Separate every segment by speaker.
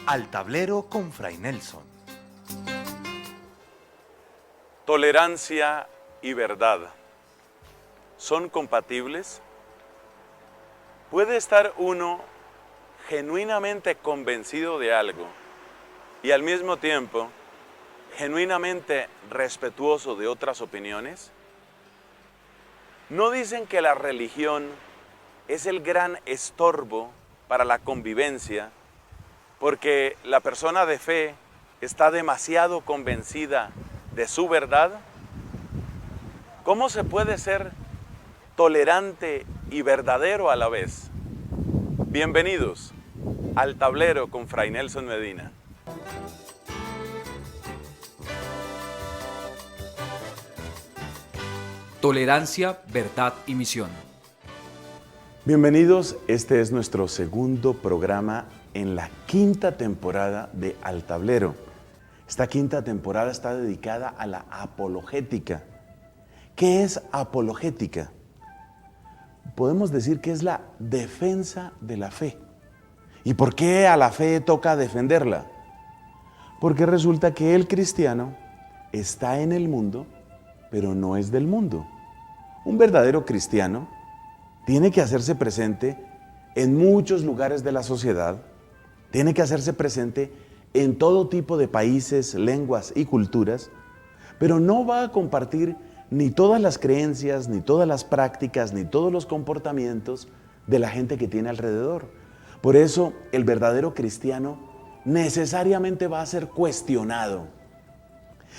Speaker 1: Al tablero con Fray Nelson.
Speaker 2: Tolerancia y verdad, ¿son compatibles? ¿Puede estar uno genuinamente convencido de algo y al mismo tiempo genuinamente respetuoso de otras opiniones? ¿No dicen que la religión es el gran estorbo para la convivencia porque la persona de fe está demasiado convencida de su verdad? ¿Cómo se puede ser tolerante y verdadero a la vez? Bienvenidos al tablero con Fray Nelson Medina.
Speaker 3: Tolerancia, verdad y misión.
Speaker 2: Bienvenidos, este es nuestro segundo programa en la quinta temporada de Al Tablero. Esta quinta temporada está dedicada a la apologética. ¿Qué es apologética? Podemos decir que es la defensa de la fe. ¿Y por qué a la fe toca defenderla? Porque resulta que el cristiano está en el mundo, pero no es del mundo. Un verdadero cristiano tiene que hacerse presente en muchos lugares de la sociedad, tiene que hacerse presente en todo tipo de países, lenguas y culturas, pero no va a compartir ni todas las creencias, ni todas las prácticas, ni todos los comportamientos de la gente que tiene alrededor. Por eso, el verdadero cristiano necesariamente va a ser cuestionado.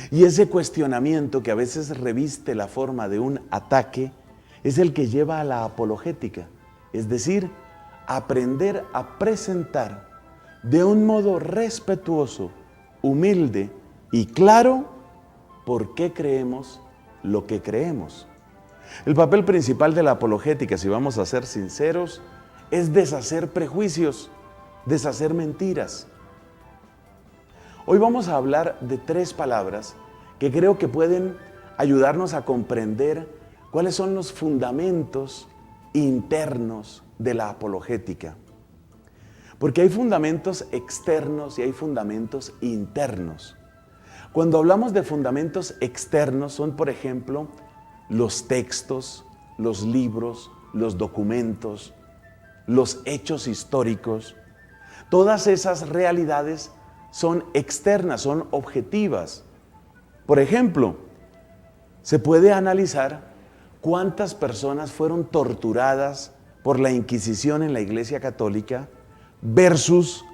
Speaker 2: Y ese cuestionamiento, que a veces reviste la forma de un ataque, es el que lleva a la apologética, es decir, aprender a presentar de un modo respetuoso, humilde y claro por qué creemos lo que creemos. El papel principal de la apologética, si vamos a ser sinceros, es deshacer prejuicios, deshacer mentiras. Hoy vamos a hablar de tres palabras que creo que pueden ayudarnos a comprender cuáles son los fundamentos internos de la apologética. Porque hay fundamentos externos y hay fundamentos internos. Cuando hablamos de fundamentos externos son, por ejemplo, los textos, los libros, los documentos, los hechos históricos. Todas esas realidades son externas, son objetivas. Por ejemplo, se puede analizar cuántas personas fueron torturadas por la Inquisición en la Iglesia Católica versus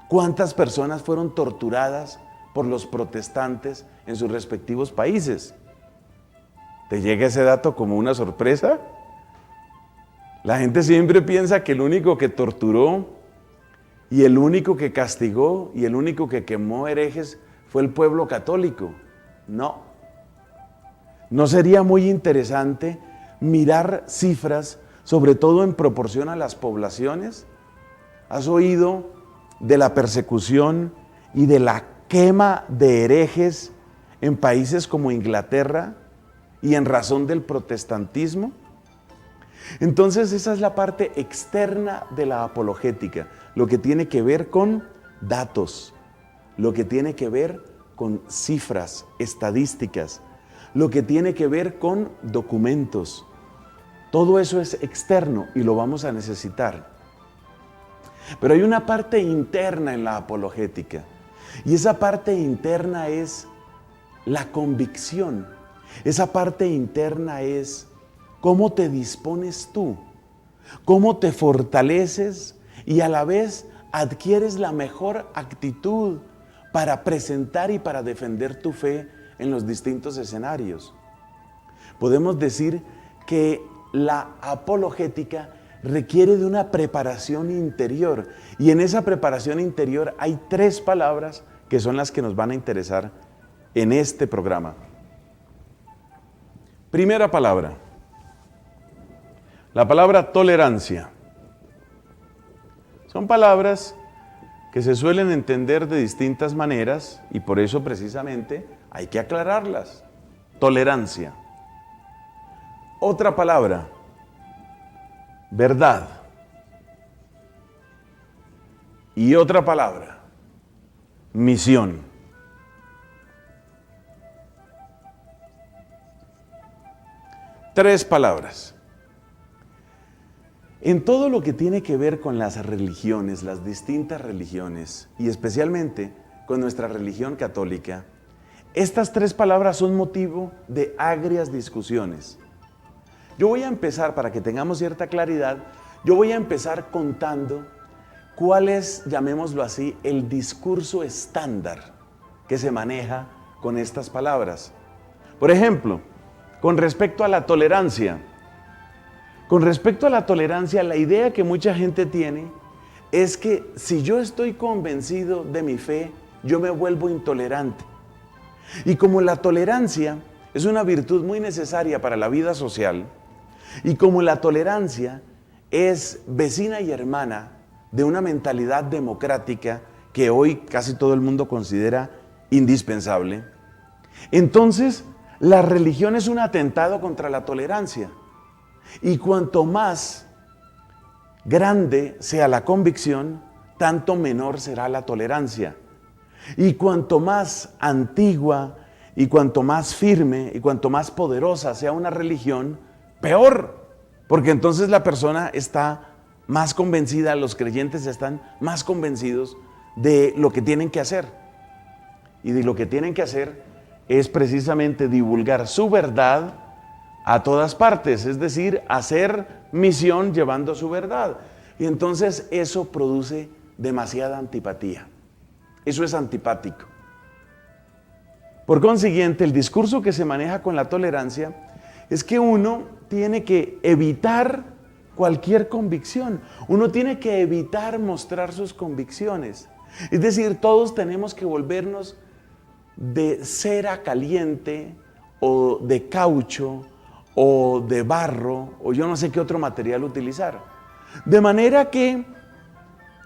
Speaker 2: cuántas personas fueron torturadas por los protestantes en sus respectivos países. ¿Te llega ese dato como una sorpresa? La gente siempre piensa que el único que torturó y el único que castigó y el único que quemó herejes fue el pueblo católico. No. ¿No sería muy interesante mirar cifras, sobre todo en proporción a las poblaciones? ¿Has oído de la persecución y de la quema de herejes en países como Inglaterra y en razón del protestantismo? Entonces esa es la parte externa de la apologética, lo que tiene que ver con datos, lo que tiene que ver con cifras, estadísticas, lo que tiene que ver con documentos. Todo eso es externo y lo vamos a necesitar. Pero hay una parte interna en la apologética, y esa parte interna es la convicción. Esa parte interna es cómo te dispones tú, cómo te fortaleces y a la vez adquieres la mejor actitud para presentar y para defender tu fe en los distintos escenarios. Podemos decir que la apologética requiere de una preparación interior, y en esa preparación interior hay tres palabras que son las que nos van a interesar en este programa. Primera palabra, la palabra tolerancia. Son palabras que se suelen entender de distintas maneras y por eso precisamente hay que aclararlas. Tolerancia. Otra palabra, verdad. Y otra palabra, misión. Tres palabras. En todo lo que tiene que ver con las religiones, las distintas religiones, y especialmente con nuestra religión católica, estas tres palabras son motivo de agrias discusiones. Yo voy a empezar, para que tengamos cierta claridad, yo voy a empezar contando cuál es, llamémoslo así, el discurso estándar que se maneja con estas palabras. Por ejemplo, con respecto a la tolerancia. Con respecto a la tolerancia, la idea que mucha gente tiene es que si yo estoy convencido de mi fe, yo me vuelvo intolerante. Y como la tolerancia es una virtud muy necesaria para la vida social, y como la tolerancia es vecina y hermana de una mentalidad democrática que hoy casi todo el mundo considera indispensable, entonces la religión es un atentado contra la tolerancia. Y cuanto más grande sea la convicción, tanto menor será la tolerancia. Y cuanto más antigua, y cuanto más firme, y cuanto más poderosa sea una religión, peor. Porque entonces la persona está más convencida, los creyentes están más convencidos de lo que tienen que hacer. Y de lo que tienen que hacer es precisamente divulgar su verdad a todas partes, es decir, hacer misión llevando su verdad. Y entonces eso produce demasiada antipatía. Eso es antipático. Por consiguiente, el discurso que se maneja con la tolerancia es que uno tiene que evitar cualquier convicción. Uno tiene que evitar mostrar sus convicciones. Es decir, todos tenemos que volvernos de cera caliente o de caucho o de barro, o yo no sé qué otro material utilizar. De manera que,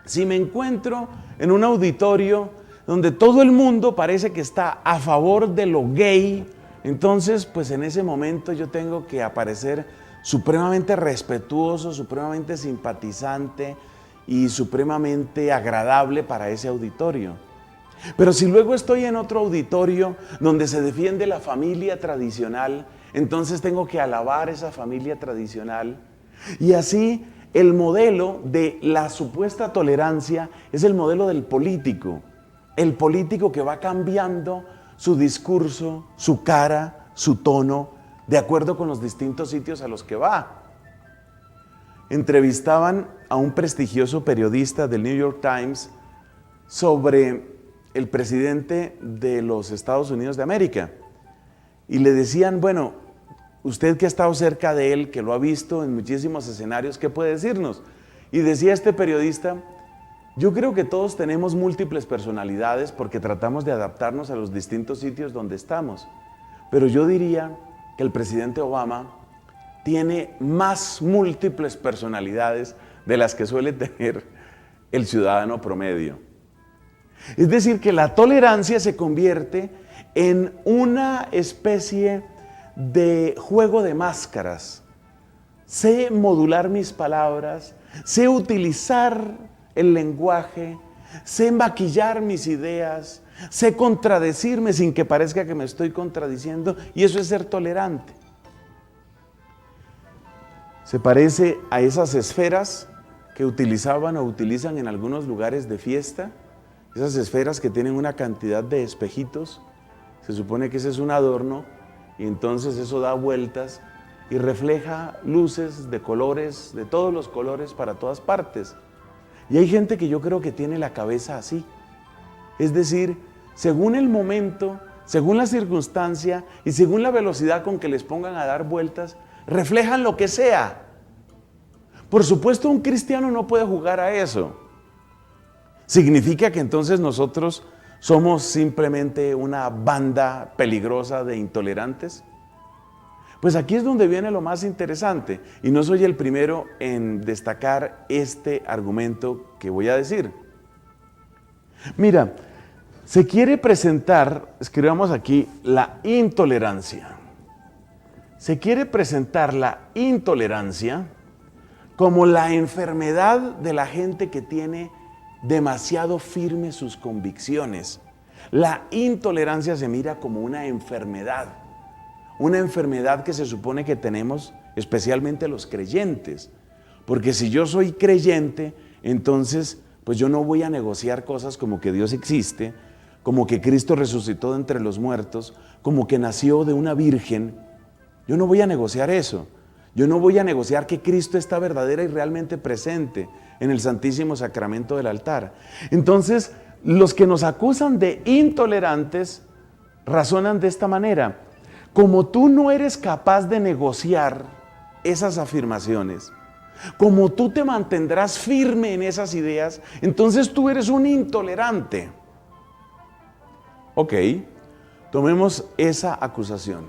Speaker 2: si me encuentro en un auditorio donde todo el mundo parece que está a favor de lo gay, entonces, pues en ese momento yo tengo que aparecer supremamente respetuoso, supremamente simpatizante y supremamente agradable para ese auditorio. Pero si luego estoy en otro auditorio donde se defiende la familia tradicional, entonces tengo que alabar esa familia tradicional. Y así el modelo de la supuesta tolerancia es el modelo del político. El político que va cambiando su discurso, su cara, su tono, de acuerdo con los distintos sitios a los que va. Entrevistaban a un prestigioso periodista del New York Times sobre el presidente de los Estados Unidos de América. Y le decían, bueno, usted que ha estado cerca de él, que lo ha visto en muchísimos escenarios, ¿qué puede decirnos? Y decía este periodista, yo creo que todos tenemos múltiples personalidades porque tratamos de adaptarnos a los distintos sitios donde estamos. Pero yo diría que el presidente Obama tiene más múltiples personalidades de las que suele tener el ciudadano promedio. Es decir, que la tolerancia se convierte en una especie de juego de máscaras. Sé modular mis palabras, sé utilizar el lenguaje, sé maquillar mis ideas, sé contradecirme sin que parezca que me estoy contradiciendo, y eso es ser tolerante. Se parece a esas esferas que utilizaban o utilizan en algunos lugares de fiesta, esas esferas que tienen una cantidad de espejitos. Se supone que ese es un adorno y entonces eso da vueltas y refleja luces de colores, de todos los colores para todas partes. Y hay gente que yo creo que tiene la cabeza así. Es decir, según el momento, según la circunstancia y según la velocidad con que les pongan a dar vueltas, reflejan lo que sea. Por supuesto, un cristiano no puede jugar a eso. ¿Significa que entonces nosotros somos simplemente una banda peligrosa de intolerantes? Pues aquí es donde viene lo más interesante, y no soy el primero en destacar este argumento que voy a decir. Mira, se quiere presentar, escribamos aquí, la intolerancia. Se quiere presentar la intolerancia como la enfermedad de la gente que tiene demasiado firmes sus convicciones. La intolerancia se mira como una enfermedad que se supone que tenemos especialmente los creyentes, porque si yo soy creyente, entonces pues yo no voy a negociar cosas como que Dios existe, como que Cristo resucitó de entre los muertos, como que nació de una virgen. Yo no voy a negociar eso. Yo no voy a negociar que Cristo está verdadera y realmente presente en el Santísimo Sacramento del altar. Entonces, los que nos acusan de intolerantes razonan de esta manera: como tú no eres capaz de negociar esas afirmaciones, como tú te mantendrás firme en esas ideas, entonces tú eres un intolerante. Ok, tomemos esa acusación.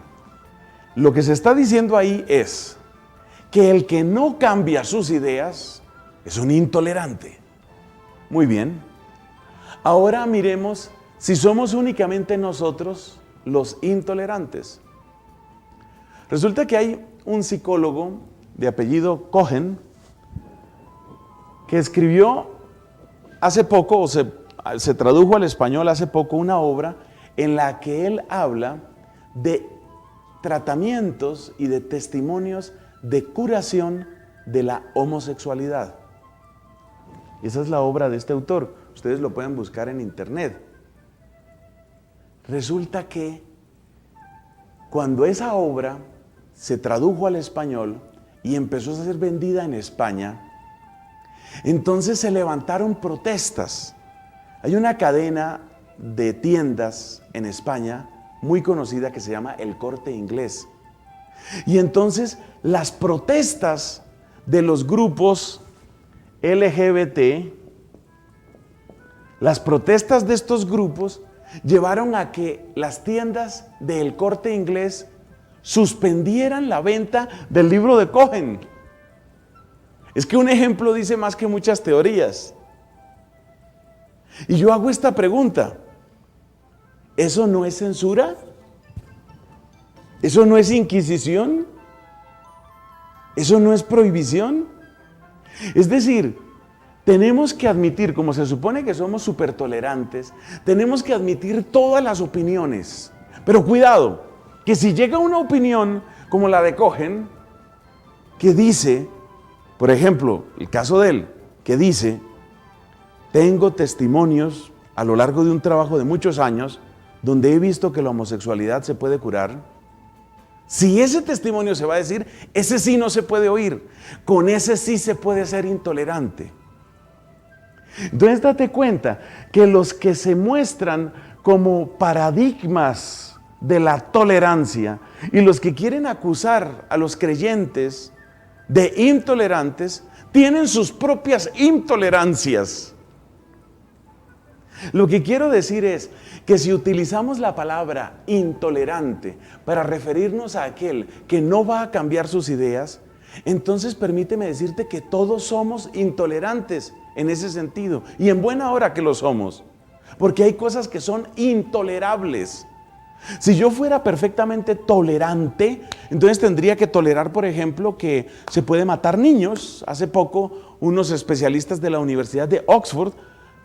Speaker 2: Lo que se está diciendo ahí es que el que no cambia sus ideas es un intolerante. Muy bien. Ahora miremos si somos únicamente nosotros los intolerantes. Resulta que hay un psicólogo de apellido Cohen que escribió hace poco, o se tradujo al español hace poco, una obra en la que él habla de tratamientos y de testimonios de curación de la homosexualidad. Esa es la obra de este autor. Ustedes lo pueden buscar en internet. Resulta que cuando esa obra se tradujo al español y empezó a ser vendida en España, entonces se levantaron protestas. Hay una cadena de tiendas en España muy conocida que se llama El Corte Inglés. Y entonces las protestas de los grupos LGBT, las protestas de estos grupos llevaron a que las tiendas del Corte Inglés suspendieran la venta del libro de Cohen. Es que un ejemplo dice más que muchas teorías. Y yo hago esta pregunta: ¿eso no es censura? ¿Eso no es inquisición? ¿Eso no es prohibición? Es decir, tenemos que admitir, como se supone que somos súper tolerantes, tenemos que admitir todas las opiniones. Pero cuidado, que si llega una opinión como la de Cohen, que dice, por ejemplo, el caso de él, que dice: tengo testimonios a lo largo de un trabajo de muchos años donde he visto que la homosexualidad se puede curar. Si ese testimonio se va a decir, ese sí no se puede oír, con ese sí se puede ser intolerante. Entonces date cuenta que los que se muestran como paradigmas de la tolerancia y los que quieren acusar a los creyentes de intolerantes tienen sus propias intolerancias. Lo que quiero decir es que si utilizamos la palabra intolerante para referirnos a aquel que no va a cambiar sus ideas, entonces permíteme decirte que todos somos intolerantes en ese sentido, y en buena hora que lo somos, porque hay cosas que son intolerables. Si yo fuera perfectamente tolerante, entonces tendría que tolerar, por ejemplo, que se puede matar niños. Hace poco unos especialistas de la Universidad de Oxford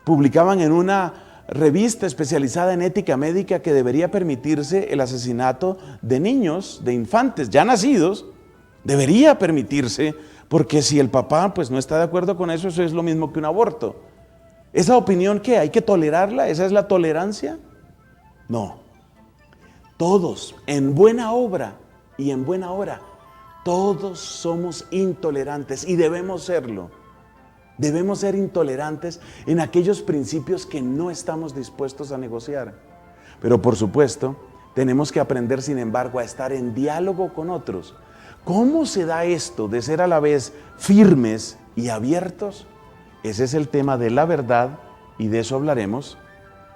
Speaker 2: publicaban en una revista especializada en ética médica que debería permitirse el asesinato de niños, de infantes ya nacidos. Debería permitirse, porque si el papá pues no está de acuerdo con eso, eso es lo mismo que un aborto. ¿Esa opinión qué? ¿Hay que tolerarla? ¿Esa es la tolerancia? No. Todos, en buena obra y en buena hora, todos somos intolerantes y debemos serlo. Debemos ser intolerantes en aquellos principios que no estamos dispuestos a negociar. Pero por supuesto, tenemos que aprender, sin embargo, a estar en diálogo con otros. ¿Cómo se da esto de ser a la vez firmes y abiertos? Ese es el tema de la verdad y de eso hablaremos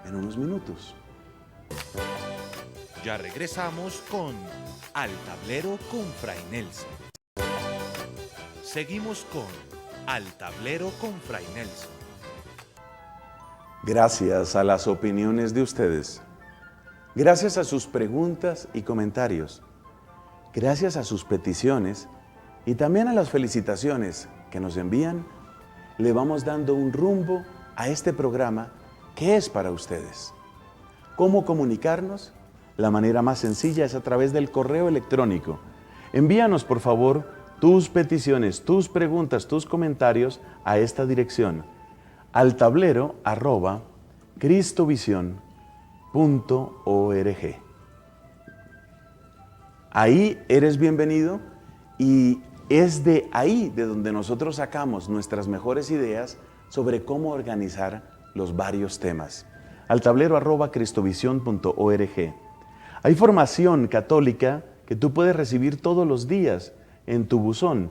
Speaker 2: en unos minutos.
Speaker 1: Ya regresamos con Al Tablero con Fray Nelson. Seguimos con Al Tablero con Fray Nelson.
Speaker 2: Gracias a las opiniones de ustedes, gracias a sus preguntas y comentarios, gracias a sus peticiones y también a las felicitaciones que nos envían, le vamos dando un rumbo a este programa que es para ustedes. ¿Cómo comunicarnos? La manera más sencilla es a través del correo electrónico. Envíanos, por favor, tus peticiones, tus preguntas, tus comentarios a esta dirección: altablero@cristovision.org. Ahí eres bienvenido y es de ahí de donde nosotros sacamos nuestras mejores ideas sobre cómo organizar los varios temas. altablero@cristovision.org. Hay formación católica que tú puedes recibir todos los días en tu buzón.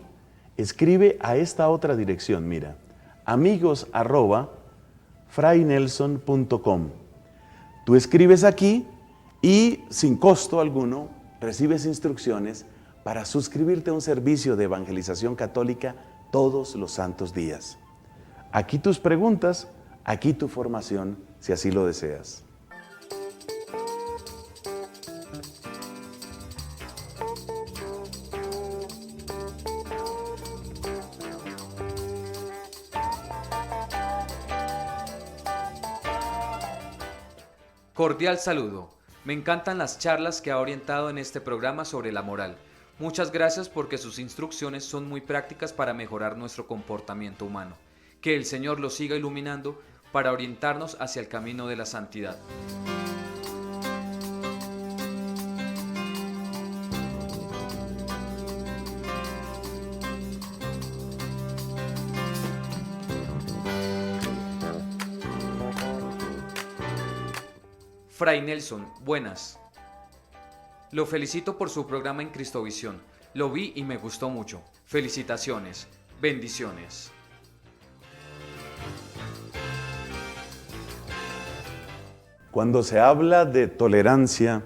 Speaker 2: Escribe a esta otra dirección, mira, amigos@fraynelson.com. Tú escribes aquí y sin costo alguno recibes instrucciones para suscribirte a un servicio de evangelización católica todos los santos días. Aquí tus preguntas, aquí tu formación, si así lo deseas.
Speaker 3: Cordial saludo. Me encantan las charlas que ha orientado en este programa sobre la moral. Muchas gracias porque sus instrucciones son muy prácticas para mejorar nuestro comportamiento humano. Que el Señor los siga iluminando para orientarnos hacia el camino de la santidad. Fray Nelson, buenas. Lo felicito por su programa en Cristovisión. Lo vi y me gustó mucho. Felicitaciones. Bendiciones.
Speaker 2: Cuando se habla de tolerancia,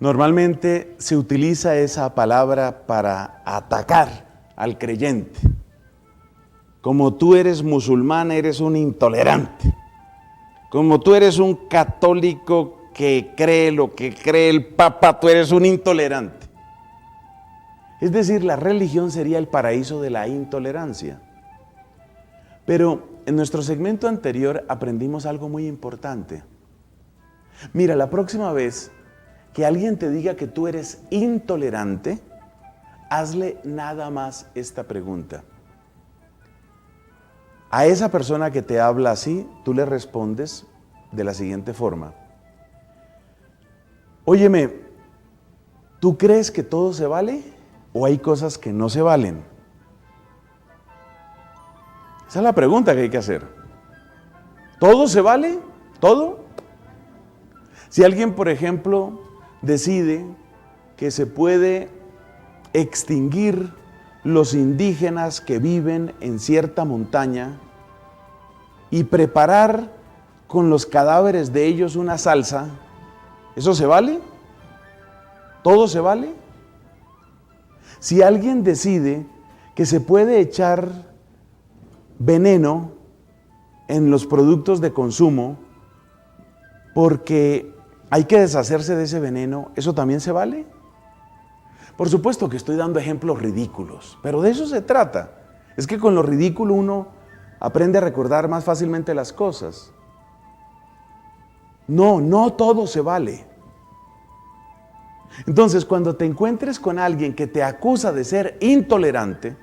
Speaker 2: normalmente se utiliza esa palabra para atacar al creyente. Como tú eres musulmán, eres un intolerante. Como tú eres un católico que cree lo que cree el Papa, tú eres un intolerante. Es decir, la religión sería el paraíso de la intolerancia. Pero en nuestro segmento anterior aprendimos algo muy importante. Mira, la próxima vez que alguien te diga que tú eres intolerante, hazle nada más esta pregunta. A esa persona que te habla así, tú le respondes de la siguiente forma: óyeme, ¿tú crees que todo se vale o hay cosas que no se valen? Esa es la pregunta que hay que hacer. ¿Todo se vale? ¿Todo? Si alguien, por ejemplo, decide que se puede extinguir los indígenas que viven en cierta montaña y preparar con los cadáveres de ellos una salsa, ¿eso se vale? ¿Todo se vale? Si alguien decide que se puede echar veneno en los productos de consumo porque hay que deshacerse de ese veneno, ¿eso también se vale? Por supuesto que estoy dando ejemplos ridículos, pero de eso se trata. Es que con lo ridículo uno aprende a recordar más fácilmente las cosas. No todo se vale. Entonces, cuando te encuentres con alguien que te acusa de ser intolerante,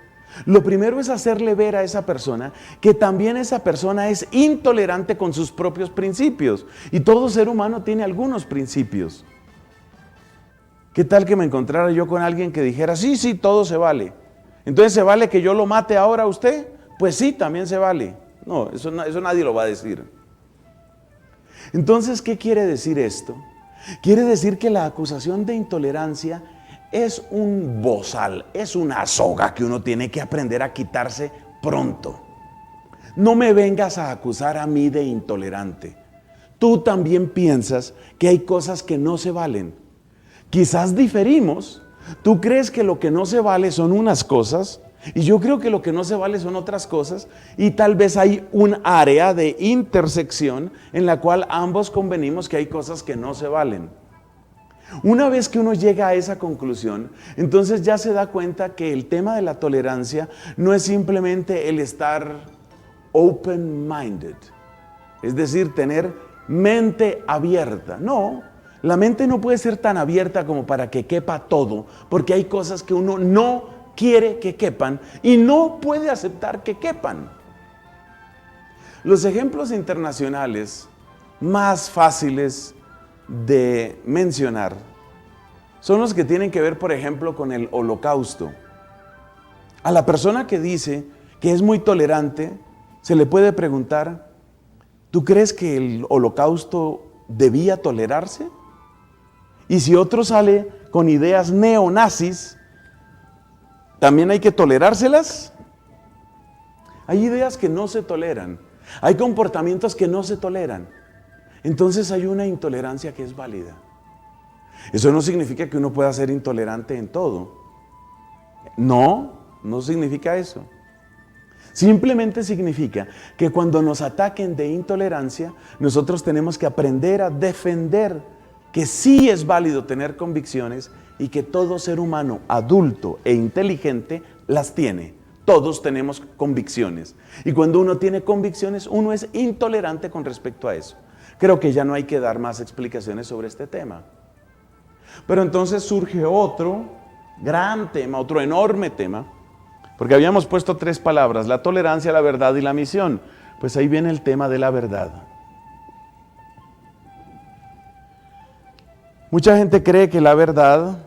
Speaker 2: lo primero es hacerle ver a esa persona que también esa persona es intolerante con sus propios principios. Y todo ser humano tiene algunos principios. ¿Qué tal que me encontrara yo con alguien que dijera, sí, todo se vale? Entonces, ¿se vale que yo lo mate ahora a usted? Pues sí, también se vale. No, eso nadie lo va a decir. Entonces, ¿qué quiere decir esto? Quiere decir que la acusación de intolerancia es un bozal, es una soga que uno tiene que aprender a quitarse pronto. No me vengas a acusar a mí de intolerante. Tú también piensas que hay cosas que no se valen. Quizás diferimos. Tú crees que lo que no se vale son unas cosas y yo creo que lo que no se vale son otras cosas, y tal vez hay un área de intersección en la cual ambos convenimos que hay cosas que no se valen. Una vez que uno llega a esa conclusión, entonces ya se da cuenta que el tema de la tolerancia no es simplemente el estar open-minded, es decir, tener mente abierta. No, la mente no puede ser tan abierta como para que quepa todo, porque hay cosas que uno no quiere que quepan y no puede aceptar que quepan. Los ejemplos internacionales más fáciles de mencionar son los que tienen que ver, por ejemplo, con el Holocausto. A la persona que dice que es muy tolerante, se le puede preguntar, ¿tú crees que el Holocausto debía tolerarse? Y si otro sale con ideas neonazis, ¿también hay que tolerárselas? Hay ideas que no se toleran, hay comportamientos que no se toleran. Entonces hay una intolerancia que es válida. Eso no significa que uno pueda ser intolerante en todo. No significa eso. Simplemente significa que cuando nos ataquen de intolerancia, nosotros tenemos que aprender a defender que sí es válido tener convicciones y que todo ser humano adulto e inteligente las tiene. Todos tenemos convicciones. Y cuando uno tiene convicciones, uno es intolerante con respecto a eso. Creo que ya no hay que dar más explicaciones sobre este tema. Pero entonces surge otro gran tema, otro enorme tema, porque habíamos puesto 3 palabras, la tolerancia, la verdad y la misión. Pues ahí viene el tema de la verdad. Mucha gente cree que la verdad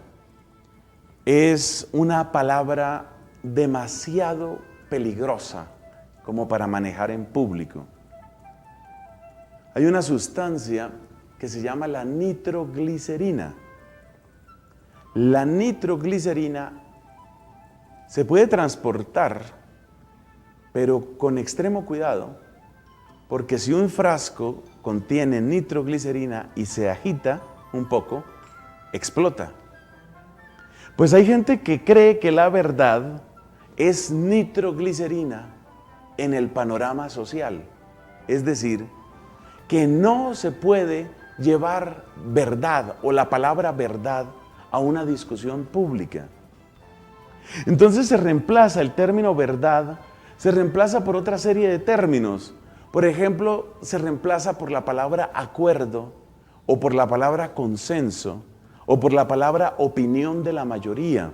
Speaker 2: es una palabra demasiado peligrosa como para manejar en público. Hay una sustancia que se llama la nitroglicerina. La nitroglicerina se puede transportar, pero con extremo cuidado, porque si un frasco contiene nitroglicerina y se agita un poco, explota. Pues hay gente que cree que la verdad es nitroglicerina en el panorama social. Es decir, que no se puede llevar verdad o la palabra verdad a una discusión pública. Entonces se reemplaza el término verdad, se reemplaza por otra serie de términos. Por ejemplo, se reemplaza por la palabra acuerdo, o por la palabra consenso, o por la palabra opinión de la mayoría.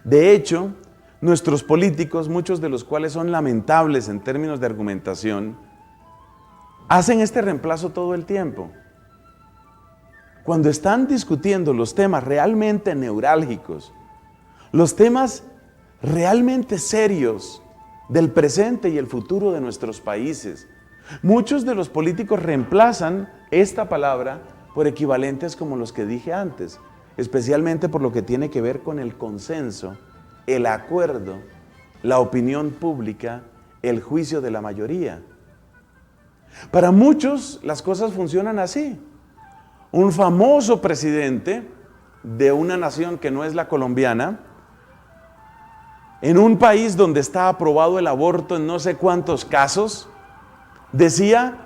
Speaker 2: De hecho, nuestros políticos, muchos de los cuales son lamentables en términos de argumentación, hacen este reemplazo todo el tiempo. Cuando están discutiendo los temas realmente neurálgicos, los temas realmente serios del presente y el futuro de nuestros países, muchos de los políticos reemplazan esta palabra por equivalentes como los que dije antes, especialmente por lo que tiene que ver con el consenso, el acuerdo, la opinión pública, el juicio de la mayoría. Para muchos las cosas funcionan así. Un famoso presidente de una nación que no es la colombiana, en un país donde está aprobado el aborto en no sé cuántos casos, decía,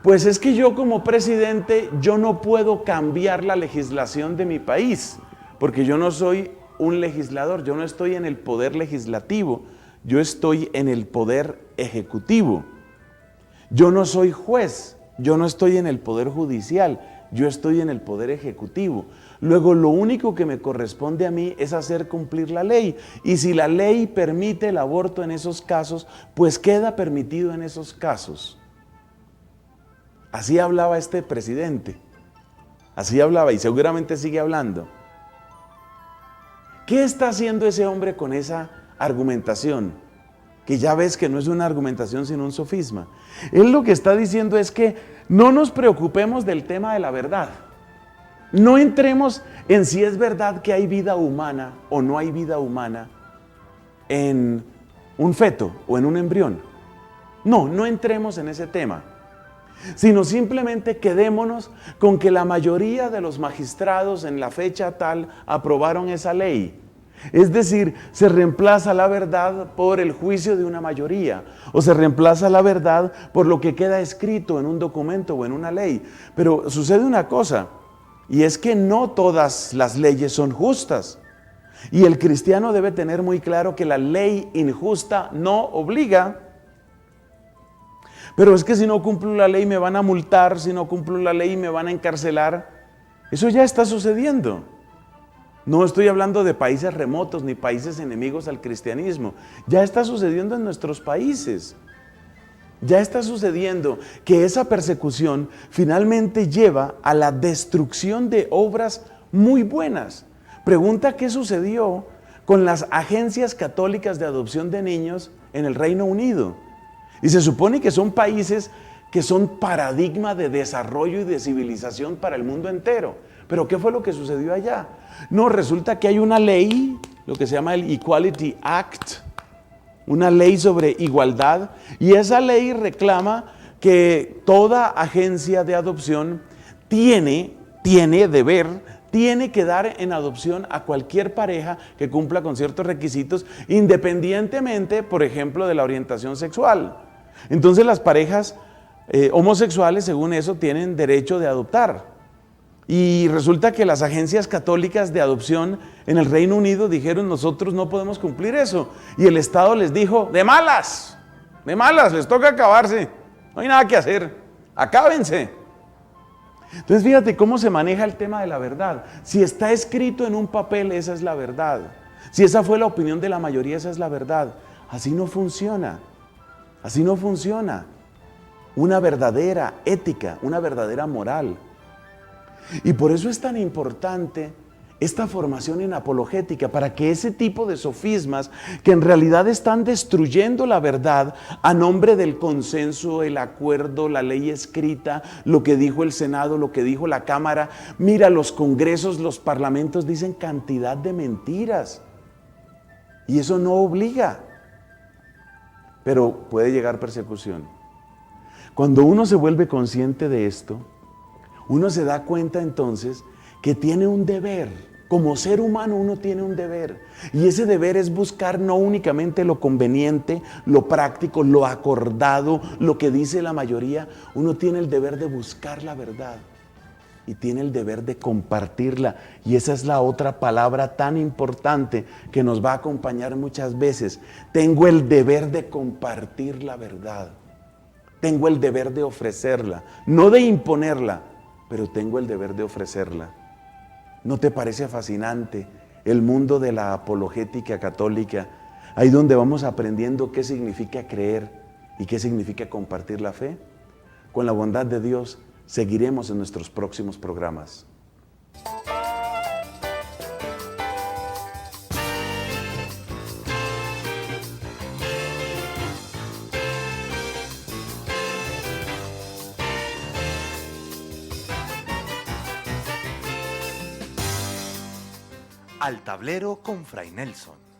Speaker 2: pues es que yo como presidente, yo no puedo cambiar la legislación de mi país, porque yo no soy un legislador, yo no estoy en el poder legislativo, yo estoy en el poder ejecutivo. Yo no soy juez, yo no estoy en el poder judicial, yo estoy en el poder ejecutivo. Luego lo único que me corresponde a mí es hacer cumplir la ley. Y si la ley permite el aborto en esos casos, pues queda permitido en esos casos. Así hablaba este presidente. Así hablaba y seguramente sigue hablando. ¿Qué está haciendo ese hombre con esa argumentación? Que ya ves que no es una argumentación sino un sofisma. Él lo que está diciendo es que no nos preocupemos del tema de la verdad. No entremos en si es verdad que hay vida humana o no hay vida humana en un feto o en un embrión. No entremos en ese tema, sino simplemente quedémonos con que la mayoría de los magistrados en la fecha tal aprobaron esa ley. Es decir, se reemplaza la verdad por el juicio de una mayoría, o se reemplaza la verdad por lo que queda escrito en un documento o en una ley. Pero sucede una cosa, y es que no todas las leyes son justas. Y el cristiano debe tener muy claro que la ley injusta no obliga. Pero es que si no cumplo la ley me van a multar, si no cumplo la ley me van a encarcelar. Eso ya está sucediendo. No estoy hablando de países remotos ni países enemigos al cristianismo. Ya está sucediendo en nuestros países. Ya está sucediendo que esa persecución finalmente lleva a la destrucción de obras muy buenas. Pregunta qué sucedió con las agencias católicas de adopción de niños en el Reino Unido. Y se supone que son países que son paradigma de desarrollo y de civilización para el mundo entero. Pero ¿qué fue lo que sucedió allá? No, resulta que hay una ley, lo que se llama el Equality Act, una ley sobre igualdad, y esa ley reclama que toda agencia de adopción tiene que dar en adopción a cualquier pareja que cumpla con ciertos requisitos, independientemente, por ejemplo, de la orientación sexual. Entonces las parejas homosexuales, según eso, tienen derecho de adoptar. Y resulta que las agencias católicas de adopción en el Reino Unido dijeron: nosotros no podemos cumplir eso. Y el Estado les dijo: de malas, les toca acabarse, no hay nada que hacer, acábense. Entonces fíjate cómo se maneja el tema de la verdad. Si está escrito en un papel, esa es la verdad. Si esa fue la opinión de la mayoría, esa es la verdad. Así no funciona, así no funciona una verdadera ética, una verdadera moral. Y por eso es tan importante esta formación en apologética, para que ese tipo de sofismas que en realidad están destruyendo la verdad a nombre del consenso, el acuerdo, la ley escrita, lo que dijo el Senado, lo que dijo la Cámara. Mira, los congresos, los parlamentos dicen cantidad de mentiras y eso no obliga, pero puede llegar persecución. Cuando uno se vuelve consciente de esto, uno se da cuenta entonces que tiene un deber. Como ser humano uno tiene un deber, y ese deber es buscar no únicamente lo conveniente, lo práctico, lo acordado, lo que dice la mayoría. Uno tiene el deber de buscar la verdad y tiene el deber de compartirla, y esa es la otra palabra tan importante que nos va a acompañar muchas veces. Tengo el deber de compartir la verdad, tengo el deber de ofrecerla, no de imponerla, pero tengo el deber de ofrecerla. ¿No te parece fascinante el mundo de la apologética católica? Ahí donde vamos aprendiendo qué significa creer y qué significa compartir la fe. Con la bondad de Dios seguiremos en nuestros próximos programas.
Speaker 1: Al tablero con Fray Nelson.